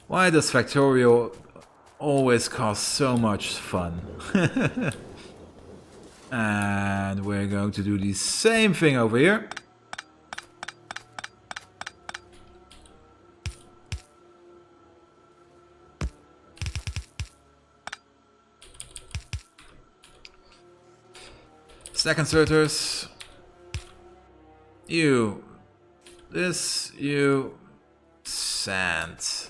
Why does Factorio always cause so much fun? And we're going to do the same thing over here. Stack inserters. You. This. You. Sand.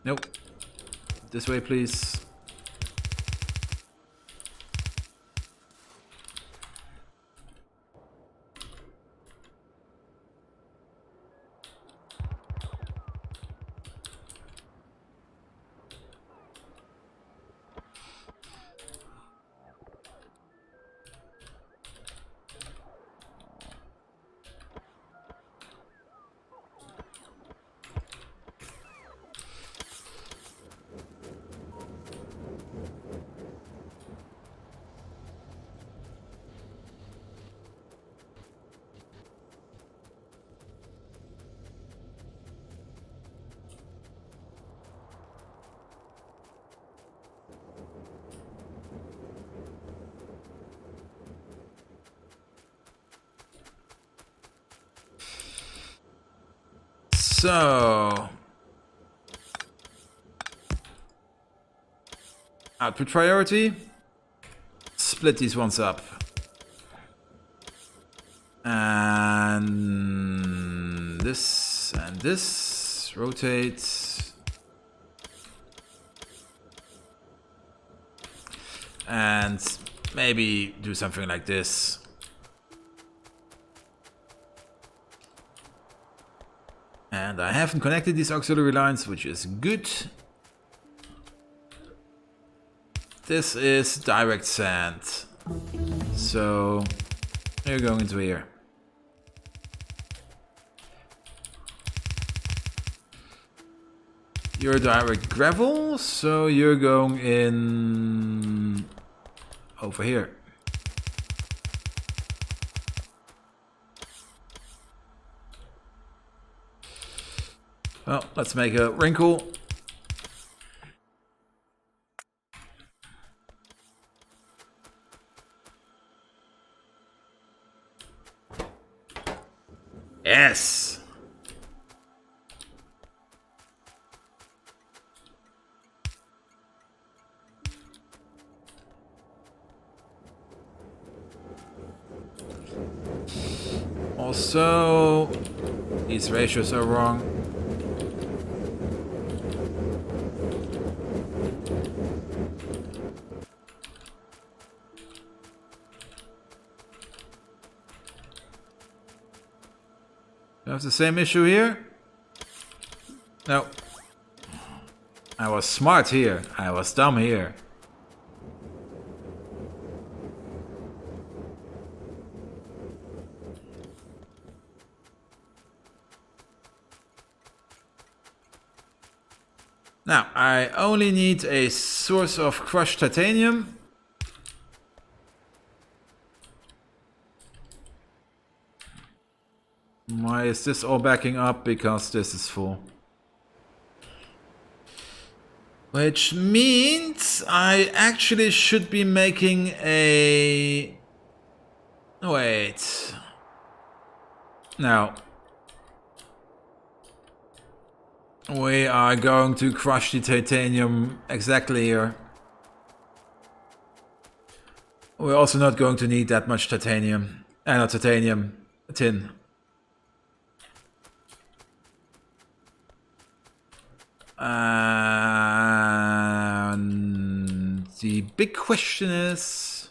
Nope. This way, please. So, output priority, split these ones up. And this, rotate. And maybe do something like this. And I haven't connected these auxiliary lines, which is good. This is direct sand. So you're going into here. You're direct gravel, so you're going in over here. Well, let's make a wrinkle. Yes! Also, these ratios are wrong. Do I have the same issue here? No. I was smart here. I was dumb here. Now, I only need a source of crushed titanium. Why is this all backing up? Because this is full. Which means I actually should be making a... Wait. No. We are going to crush the titanium exactly here. We're also not going to need that much titanium. Not titanium, tin. And the big question is...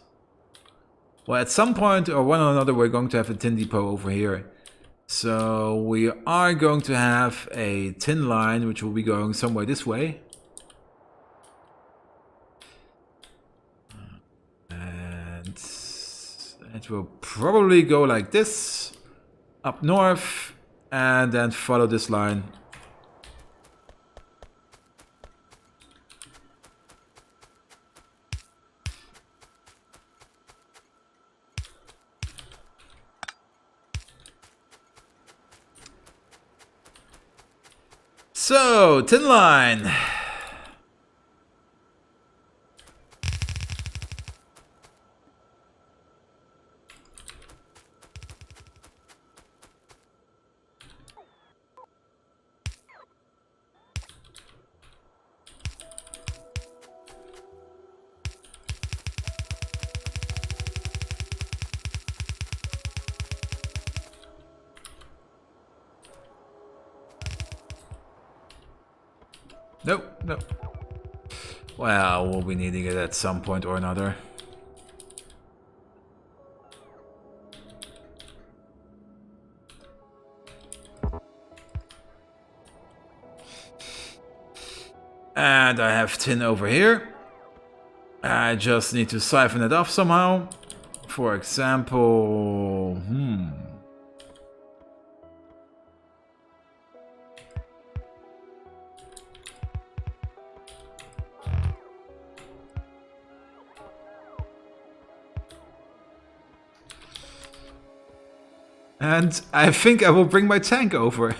Well, at some point or one or another we're going to have a tin depot over here. So we are going to have a tin line which will be going somewhere this way. And it will probably go like this, up north, and then follow this line. So, tin line. Nope, nope. Well, we'll be needing it at some point or another. And I have tin over here. I just need to siphon it off somehow. For example... And I think I will bring my tank over.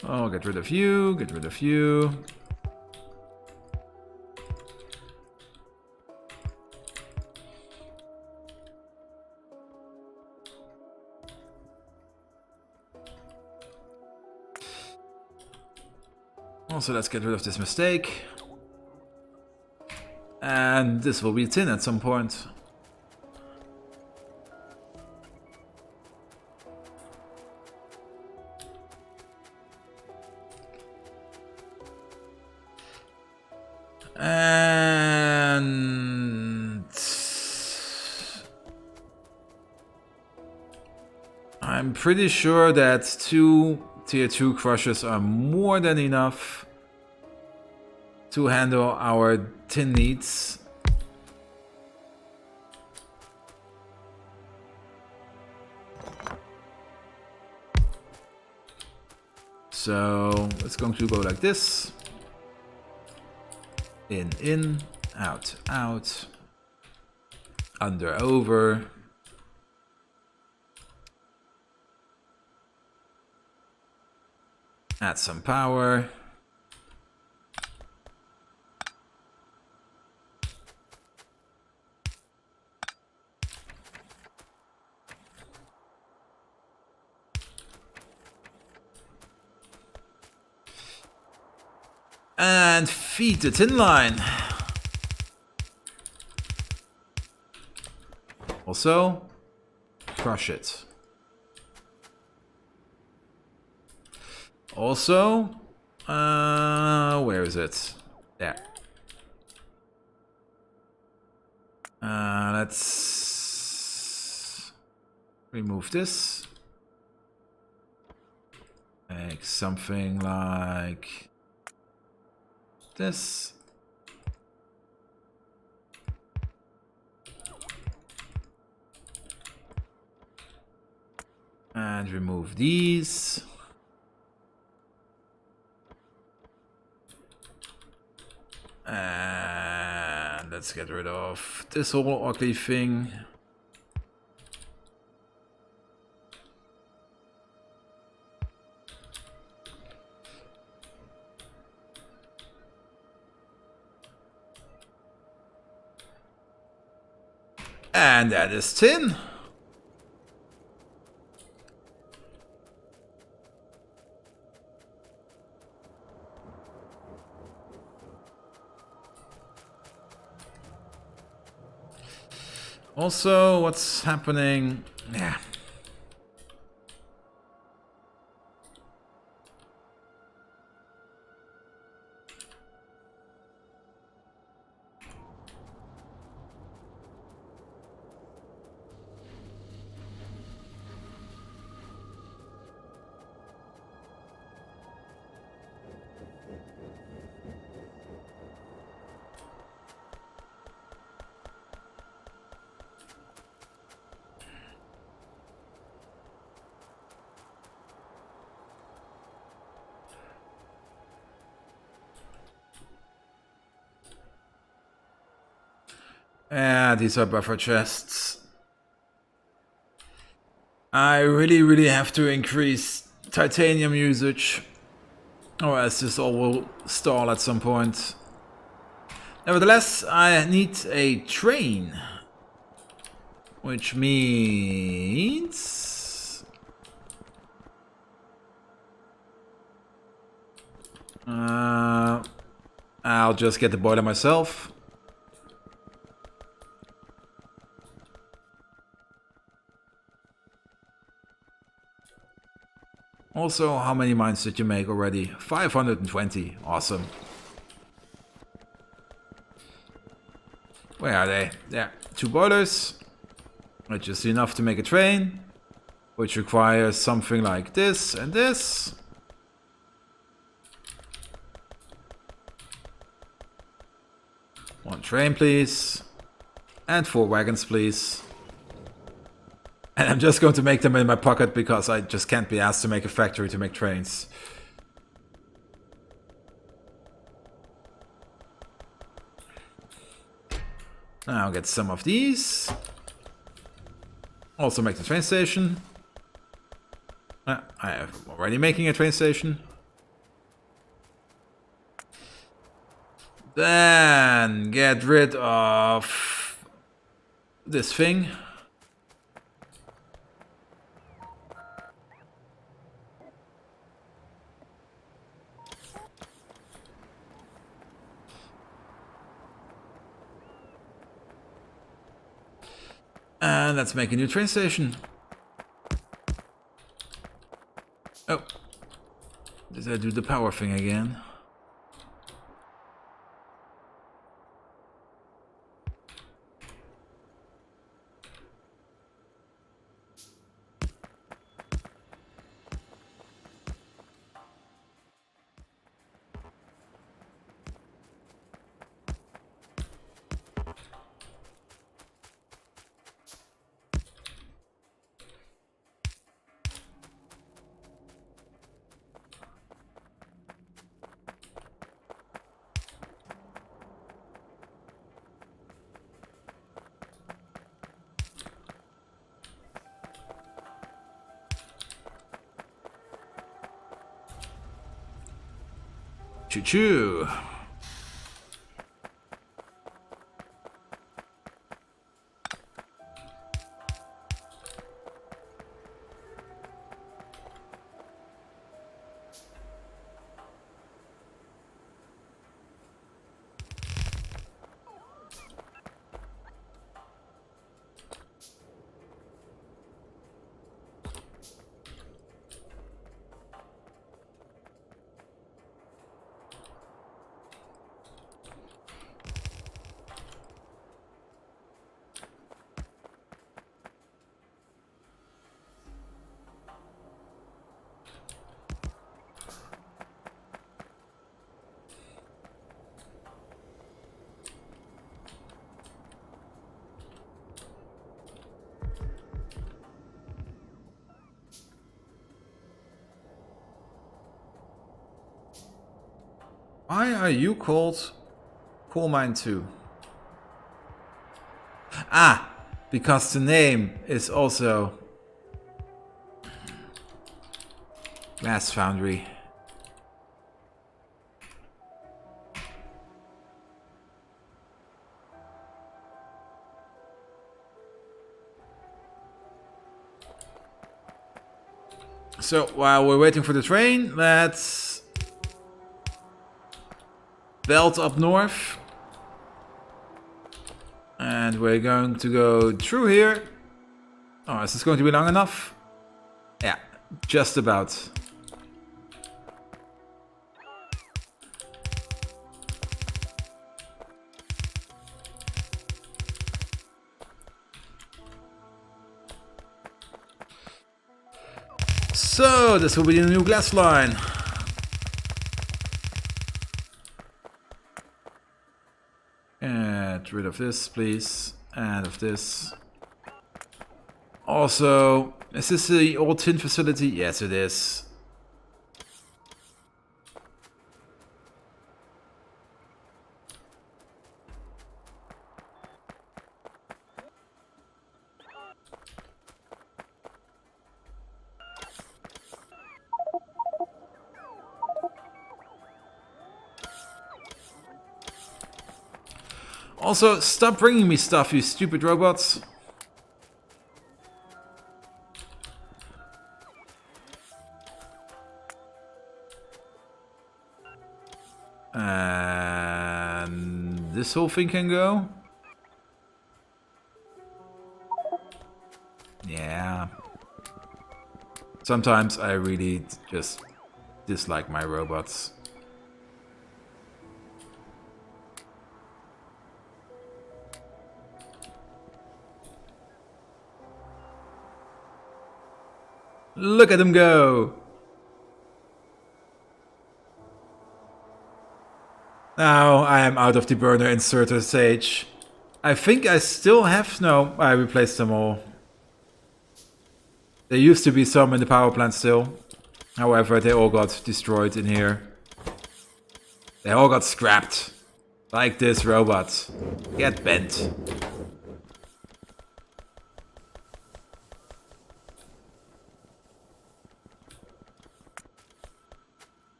Oh, get rid of you, get rid of you. Also, let's get rid of this mistake. And this will be tin at some point. And I'm pretty sure that 2 tier 2 crushers are more than enough to handle our tin needs. So it's going to go like this. In, out, out, under, over. Add some power. And feed the tin line. Also, crush it. Also, where is it? There. Let's remove this. Make something like this. And remove these. And let's get rid of this whole ugly thing. And that is tin. Also, what's happening? Yeah. Yeah, these are buffer chests. I really have to increase titanium usage, or else this all will stall at some point. Nevertheless, I need a train, which means I'll just get the boiler myself. Also, how many mines did you make already? 520. Awesome. Where are they? There. 2 boilers. Which is enough to make a train. Which requires something like this and this. One train, please. And 4 wagons, please. And I'm just going to make them in my pocket because I just can't be asked to make a factory to make trains. I'll get some of these. Also make the train station. I am already making a train station. Then get rid of this thing. And let's make a new train station. Oh. Did I do the power thing again? Choo-choo. Why are you called Coal Mine 2? Ah, because the name is also Glass Foundry. So while we're waiting for the train, let's belt up north. And we're going to go through here. Oh, is this going to be long enough? Yeah, just about. So, this will be the new glass line. Get rid of this, please. And of this. Also, is this the old tin facility? Yes, it is. Also, stop bringing me stuff, you stupid robots. And this whole thing can go. Yeah. Sometimes I really just dislike my robots. Look at them go! Now I am out of the burner inserter stage. I think I still have... No, I replaced them all. There used to be some in the power plant still. However, they all got destroyed in here. They all got scrapped. Like this robot. Get bent.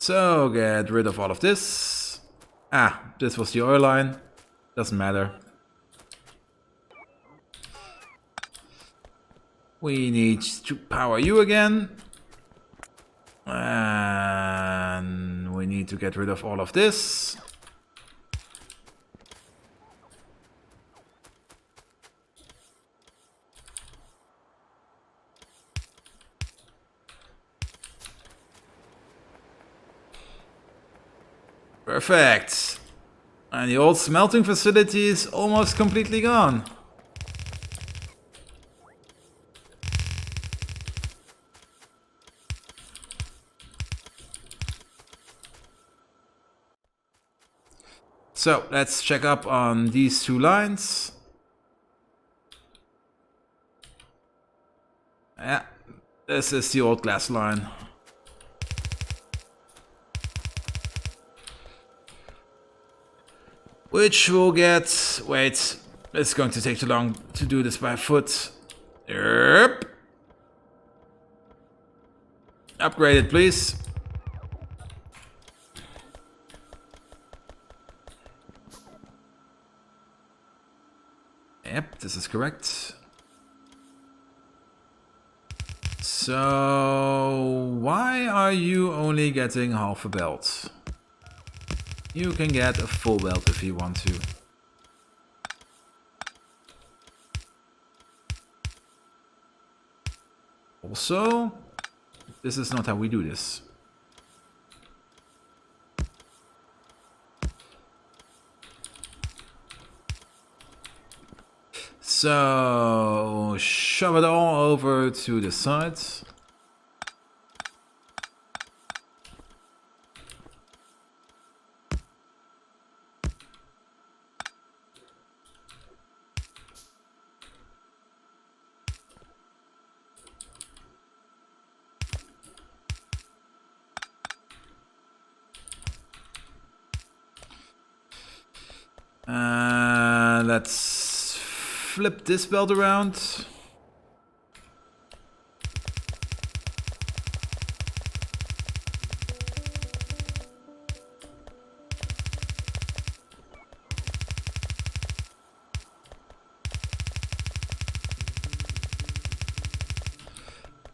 So, get rid of all of this. Ah, this was the oil line. Doesn't matter. We need to power you again. And we need to get rid of all of this. Perfect. And the old smelting facility is almost completely gone. So let's check up on these two lines. Yeah, this is the old glass line. Which will get... Wait, it's going to take too long to do this by foot. Yep. Upgrade it, please. Yep, this is correct. So, why are you only getting half a belt? You can get a full belt if you want to. Also, this is not how we do this. So, shove it all over to the side. Let's flip this belt around.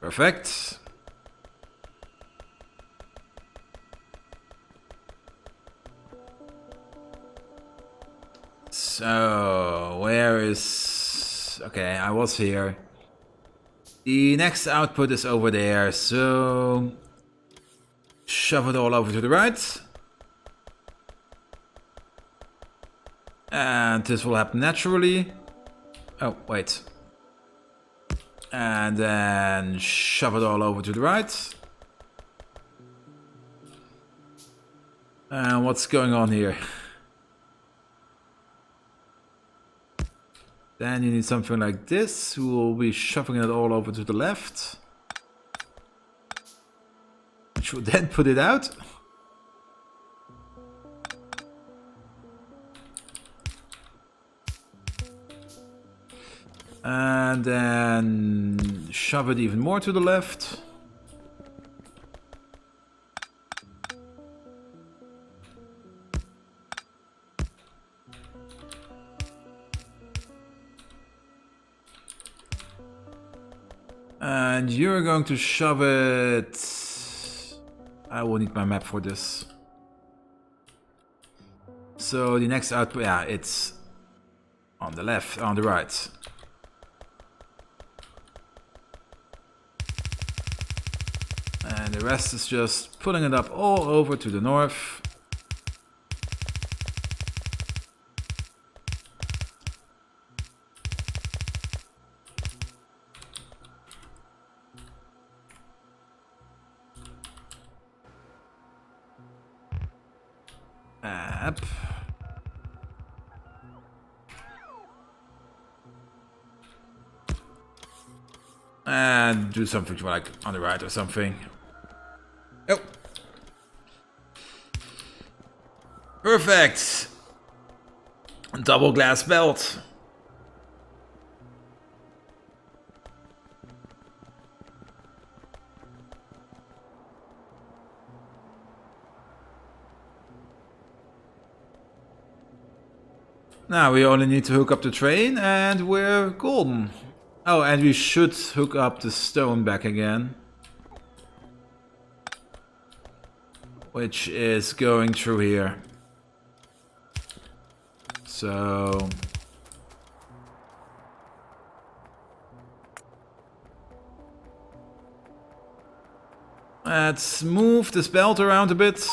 Perfect. So, where is... Okay, I was here. The next output is over there, so... Shove it all over to the right. And this will happen naturally. Oh, wait. And then shove it all over to the right. And what's going on here? Then you need something like this. We'll be shoving it all over to the left. Which will then put it out. And then shove it even more to the left. And you're going to shove it... I will need my map for this. So the next output, yeah, it's on the left, on the right. And the rest is just pulling it up all over to the north. Up. And do something like on the right or something. Oh. Perfect. Double glass belt. Now we only need to hook up the train and we're golden. Oh, and we should hook up the stone back again. Which is going through here. So... let's move this belt around a bit.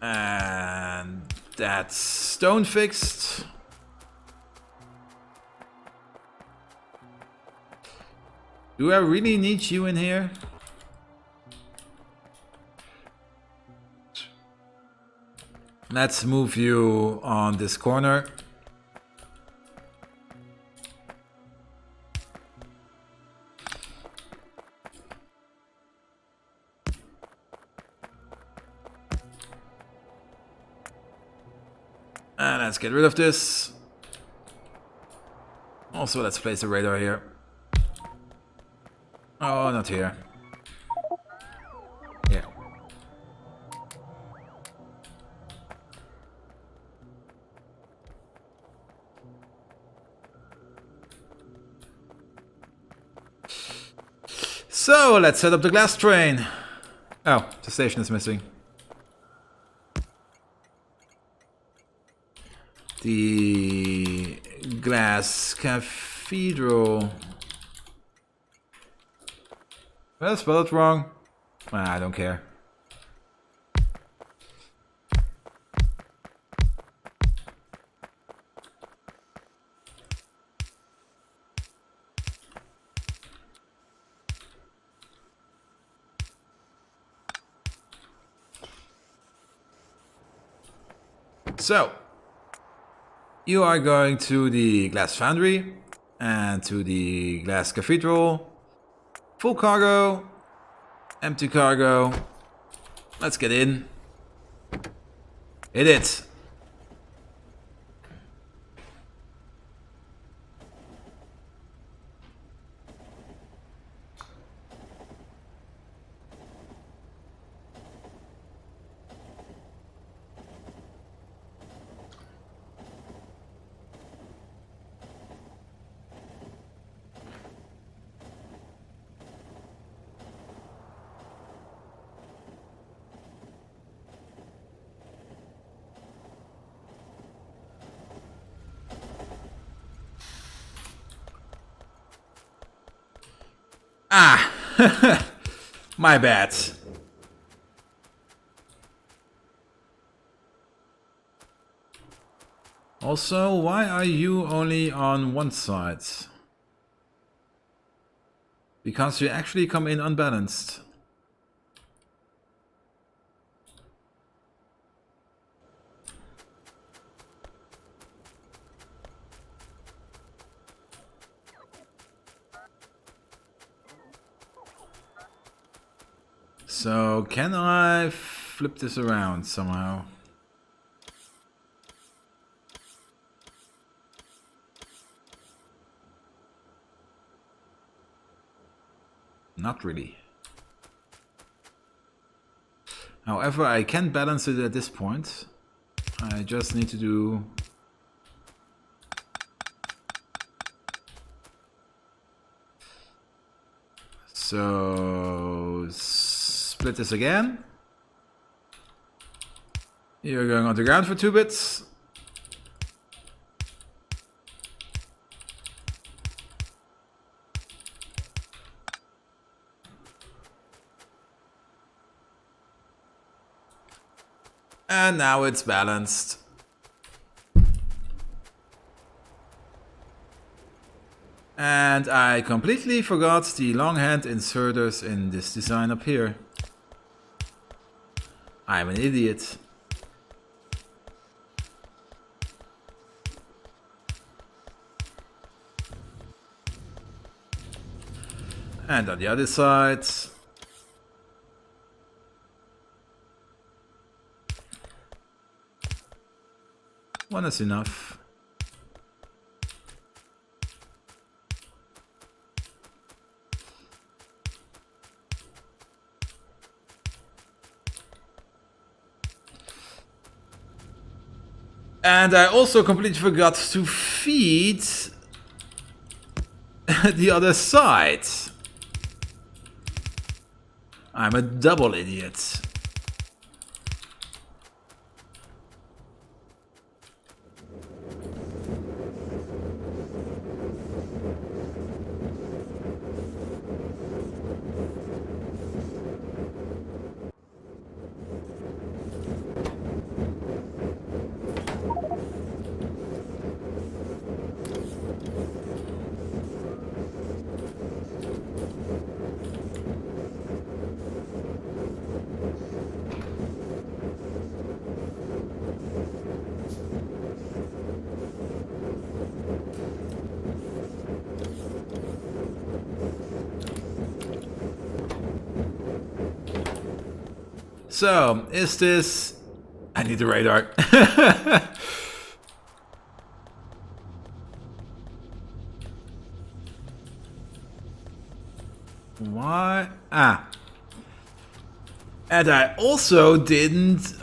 And that's stone fixed. Do I really need you in here? Let's move you on this corner. And let's get rid of this. Also, let's place the radar here. Oh, not here. Yeah. So, let's set up the glass train. Oh, the station is missing. The glass cathedral. Did I spell it wrong? I don't care. So, you are going to the glass foundry and to the glass cathedral. Full cargo, empty cargo. Let's get in. Hit it. Ah, my bad. Also, why are you only on one side? Because you actually come in unbalanced. So, can I flip this around somehow? Not really. However, I can balance it at this point. I just need to do... So... Split this again. You're going on the ground for 2 bits. And now it's balanced. And I completely forgot the long hand inserters in this design up here. I'm an idiot. And on the other side... One is enough. And I also completely forgot to feed the other side. I'm a double idiot. So, is this... I need the radar. Why? Ah. And I also didn't... Okay,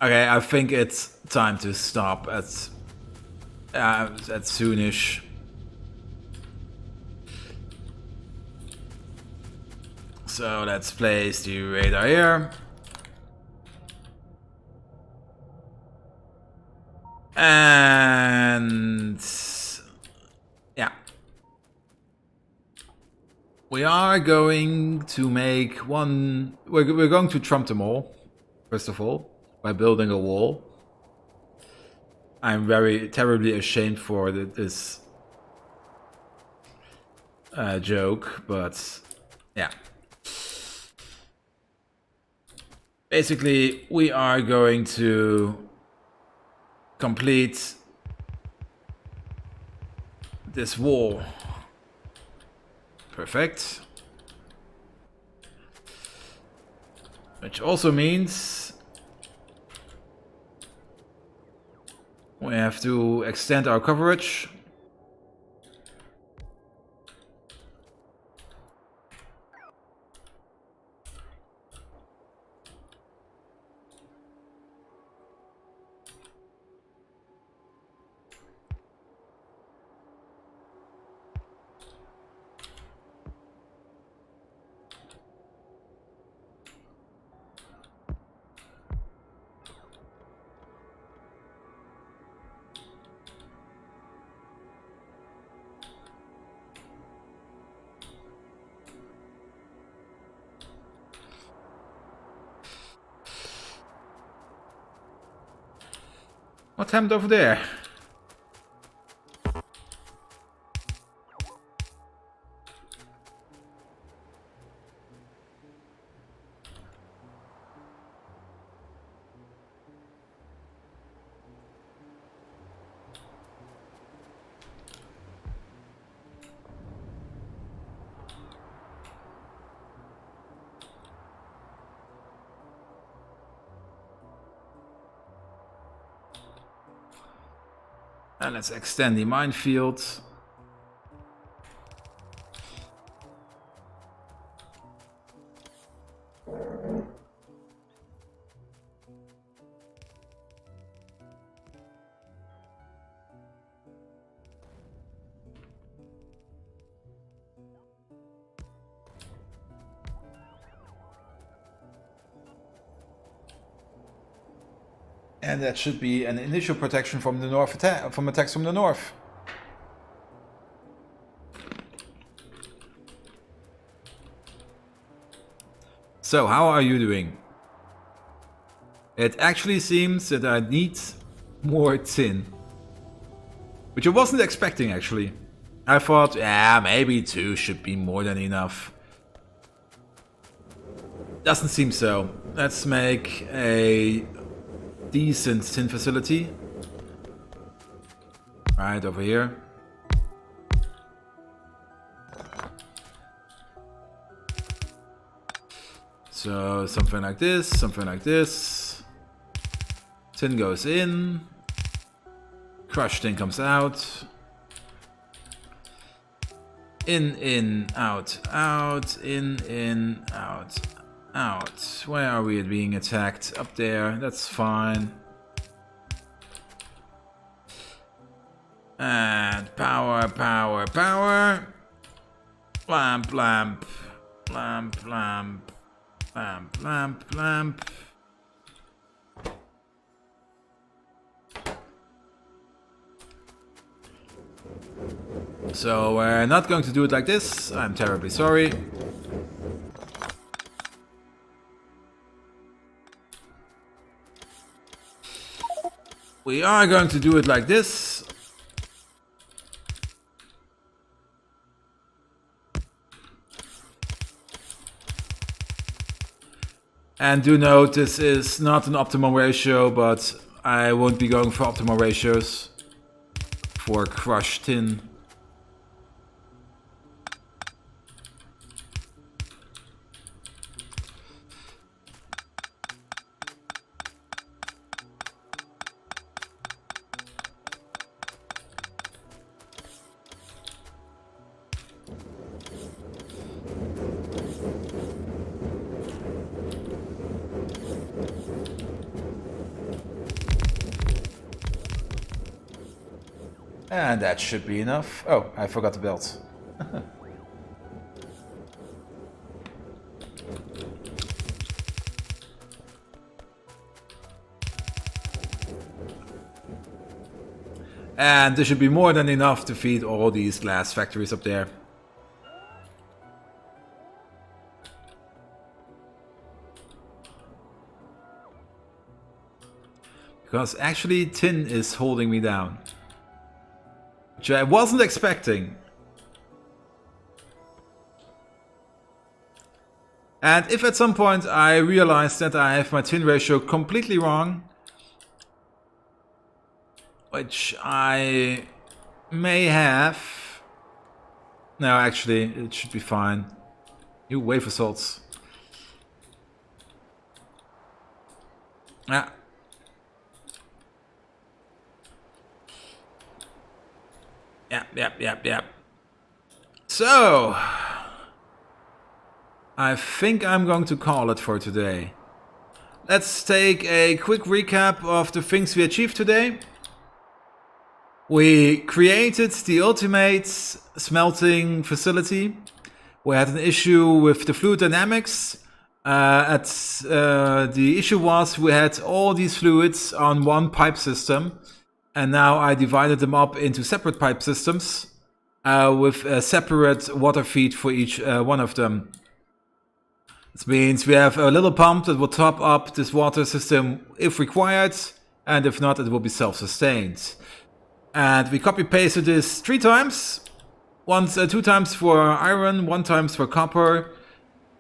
I think it's time to stop at soonish. So let's place the radar here. And yeah. We are going to make one... We're going to trump them all, first of all, by building a wall. I'm very terribly ashamed for this joke, but yeah. Basically, we are going to complete this wall. Perfect. Which also means we have to extend our coverage. What happened over there? And let's extend the minefield. And that should be an initial protection from the north from attacks from the north. So, how are you doing? It actually seems that I need more tin. Which I wasn't expecting, actually. I thought, yeah, maybe 2 should be more than enough. Doesn't seem so. Let's make a decent tin facility. Right over here. So something like this, something like this. Tin goes in. Crushed tin comes out. In, out, out, in, out, out. Where are we being attacked? Up there, that's fine. And power, power, power. Lamp, lamp, lamp, lamp, lamp, lamp, lamp. So we're not going to do it like this. I'm terribly sorry. We are going to do it like this. And do note, this is not an optimal ratio, but I won't be going for optimal ratios for crushed tin. And that should be enough. Oh, I forgot the belt. And there should be more than enough to feed all these glass factories up there. Because actually tin is holding me down. Which I wasn't expecting. And if at some point I realize that I have my tin ratio completely wrong, which I may have. No, actually, it should be fine. New wafer salts. Yeah. Yep. So, I think I'm going to call it for today. Let's take a quick recap of the things we achieved today. We created the ultimate smelting facility. We had an issue with the fluid dynamics. The issue was we had all these fluids on one pipe system. And now I divided them up into separate pipe systems with a separate water feed for each one of them. This means we have a little pump that will top up this water system if required, and if not, it will be self-sustained. And we copy-pasted this 3 times. 2 times for iron, 1 time for copper.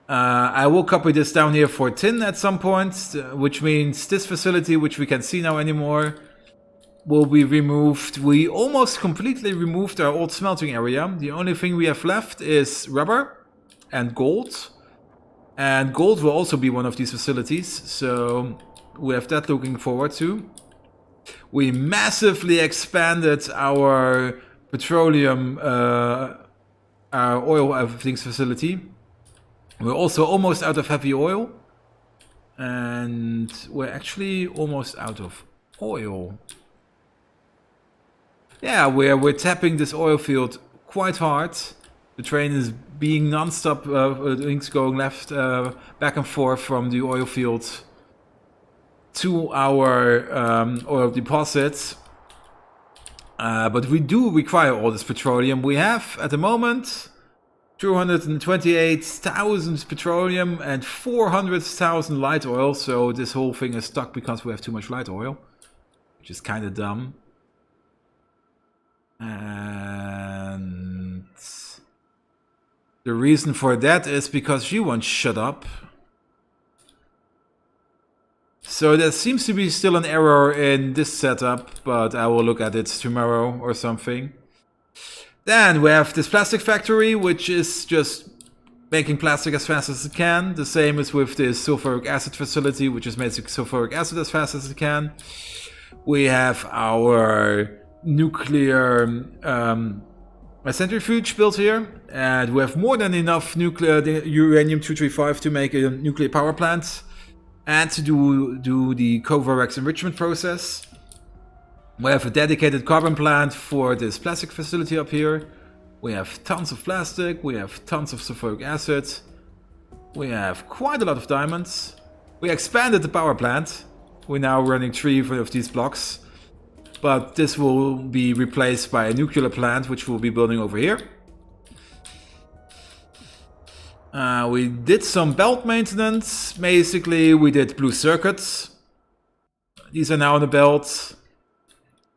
I will copy this down here for tin at some point, which means this facility, which we can see now anymore, will be removed. We almost completely removed our old smelting area. The only thing we have left is rubber and gold. And gold will also be one of these facilities, so we have that looking forward to. We massively expanded our petroleum, our oil everything's facility. We're also almost out of heavy oil. And we're actually almost out of oil. Yeah, we're tapping this oil field quite hard. The train is being non-stop, things going left, back and forth from the oil field. to our oil deposits. But we do require all this petroleum. We have, at the moment, 228,000 petroleum and 400,000 light oil. So this whole thing is stuck because we have too much light oil, which is kind of dumb. And the reason for that is because you won't shut up. So there seems to be still an error in this setup, but I will look at it tomorrow or something. Then we have this plastic factory, which is just making plastic as fast as it can. The same is with this sulfuric acid facility, which is making sulfuric acid as fast as it can. We have our nuclear centrifuge built here, and we have more than enough nuclear uranium-235 to make a nuclear power plant and to do the Covarex enrichment process. We have a dedicated carbon plant for this plastic facility up here. We have tons of plastic, we have tons of sulfuric acid, we have quite a lot of diamonds. We expanded the power plant. We're now running 3 of these blocks, but this will be replaced by a nuclear plant, which we'll be building over here. We did some belt maintenance. Basically, we did blue circuits. These are now on the belt.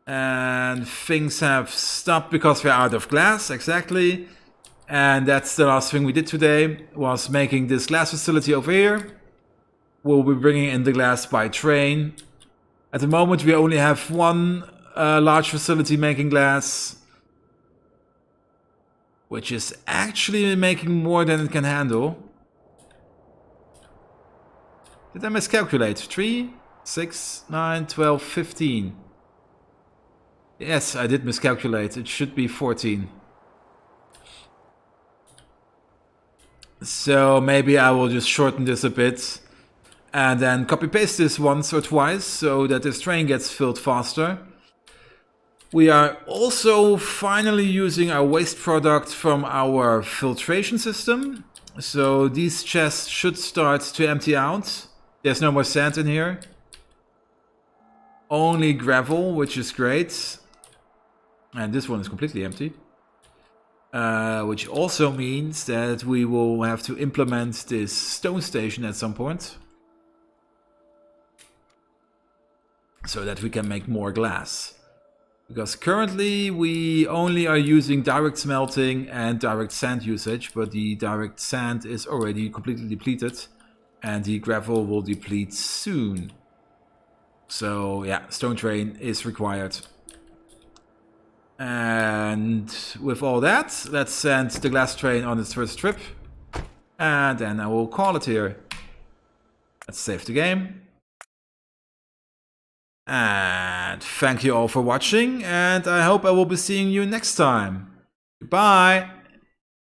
And things have stopped because we're out of glass, exactly. And that's the last thing we did today, was making this glass facility over here. We'll be bringing in the glass by train. At the moment, we only have one large facility making glass, which is actually making more than it can handle. Did I miscalculate? 3, 6, 9, 12, 15. Yes, I did miscalculate. It should be 14. So maybe I will just shorten this a bit and then copy paste this once or twice so that this train gets filled faster. We are also finally using our waste product from our filtration system. So these chests should start to empty out. There's no more sand in here. Only gravel, which is great. And this one is completely empty. Which also means that we will have to implement this stone station at some point, so that we can make more glass. Because currently we only are using direct smelting and direct sand usage, but the direct sand is already completely depleted and the gravel will deplete soon. So yeah, stone train is required. And with all that, let's send the glass train on its first trip. And then I will call it here. Let's save the game. And thank you all for watching, and I hope I will be seeing you next time. Goodbye!